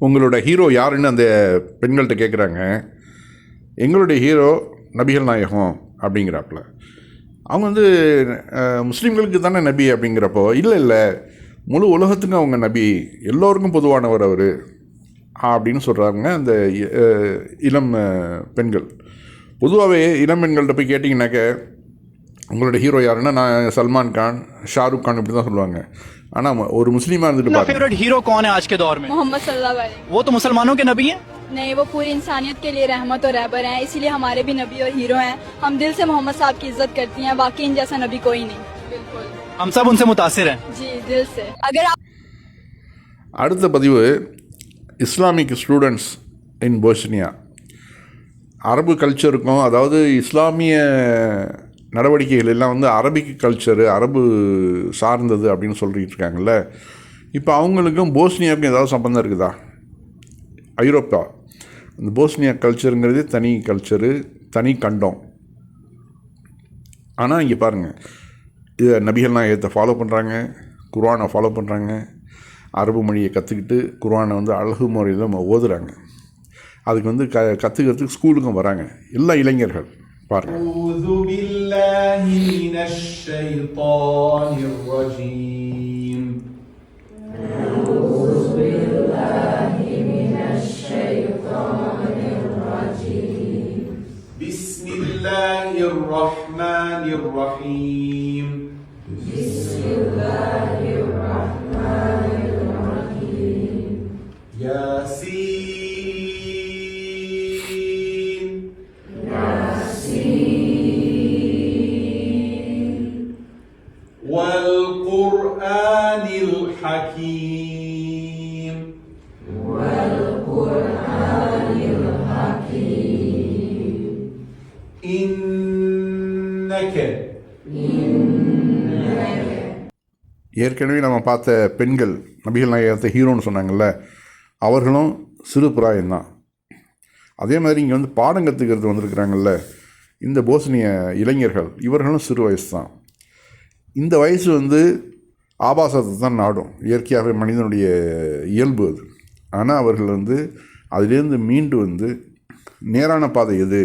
உங்களோட ஹீரோ யாருன்னு அந்த பெண்கள்கிட்ட கேட்குறாங்க. எங்களுடைய ஹீரோ நபிகள் நாயகம் அப்படிங்கிறாப்புல. அவங்க வந்து முஸ்லீம்களுக்கு தானே நபி அப்படிங்கிறப்போ, இல்லை முழு உலகத்துக்கும் அவங்க நபி, எல்லோருக்கும் பொதுவானவர் அவர் அப்படின்னு சொல்கிறாங்க அந்த இளம் பெண்கள். பொதுவாகவே இளம் பெண்கள்கிட்ட போய் கேட்டிங்கனாக்க உங்களோட ஹீரோ யாருன்னா நான் சல்மான் கான், ஷாருக் கான் இப்படி தான் சொல்லுவாங்க. ஆனால் ஒரு முஸ்லீமாக இருந்துட்டு பாருங்க. फेवरेट हीरो कौन है आज के दौर में? मोहम्मद सल्लल्लाहु अलैहि वसल्लम। वो तो मुसलमानों के नबी हैं। नहीं, वो पूरी इंसानियत के लिए रहमत और रहबर हैं, इसीलिए हमारे भी नबी और हीरो हैं। हम दिल से मोहम्मद साहब की इज्जत करती हैं, बाकी इन जैसा नबी कोई नहीं। बिल्कुल, हम सब उनसे मुतासिर हैं। जी दिल से। अगर आप அடுத்த பதிவு இஸ்லாமிக் ஸ்டூடெண்ட்ஸ் இன் போஸ்னியா. அரபு கல்ச்சருக்கும், அதாவது இஸ்லாமிய நடவடிக்கைகள் எல்லாம் வந்து அரபிக் கல்ச்சரு, அரபு சார்ந்தது அப்படின்னு சொல்லிட்டு இருக்காங்கல்ல. இப்போ அவங்களுக்கும் போஸ்னியாவுக்கும் ஏதாவது சம்பந்தம் இருக்குதா? ஐரோப்பா, இந்த போஸ்னியா கல்ச்சருங்கிறது தனி கல்ச்சரு, தனி கண்டம். ஆனால் இங்கே பாருங்கள், இதை நபிகள் நாயகத்தை ஃபாலோ பண்ணுறாங்க, குர்ஆனை ஃபாலோ பண்ணுறாங்க, அரபு மொழியை கற்றுக்கிட்டு குர்ஆனை வந்து அழகு முறையில் ஓதுறாங்க. அதுக்கு வந்து கற்றுக்கிறதுக்கு ஸ்கூலுக்கும் வராங்க எல்லா இளைஞர்கள். பாருங்கள். أعوذ بالله من الشيطان الرجيم. أعوذ بالله من الشيطان الرجيم. بسم الله الرحمن الرحيم. بسم الله الرحمن الرحيم. ياسين والقرآن الحكيم. والقرآن الحكيم. إنك ஏற்கனவே நம்ம பார்த்த பெண்கள் நபிகள் நாயகத்தை ஹீரோன்னு சொன்னாங்கள்ல, அவர்களும் சிறு பிராயம்தான். அதே மாதிரி இங்கே வந்து பாடம் கற்றுக்கிறது வந்திருக்கிறாங்கல்ல இந்த போஸ்னிய இளைஞர்கள், இவர்களும் சிறு வயசு தான். இந்த வயசு வந்து ஆபாசத்தை தான் நாடும், இயற்கையாகவே மனிதனுடைய இயல்பு அது. ஆனால் அவர்கள் வந்து அதிலேருந்து மீண்டு வந்து நேரான பாதை எது,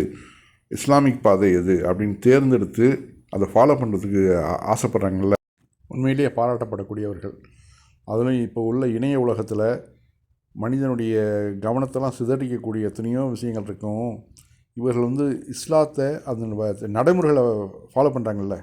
இஸ்லாமிக் பாதை எது அப்படின்னு தேர்ந்தெடுத்து அதை ஃபாலோ பண்ணுறதுக்கு ஆசைப்பட்றாங்கல்ல, உண்மையிலேயே பாராட்டப்படக்கூடியவர்கள். அதிலும் இப்போ உள்ள இணைய உலகத்தில் மனிதனுடைய கவனத்தெல்லாம் சிதறிக்கக்கூடிய எத்தனையோ விஷயங்கள் இருக்கும். இவர்கள் வந்து இஸ்லாத்தை, அந்த நடைமுறைகளை ஃபாலோ பண்ணுறாங்கல்ல,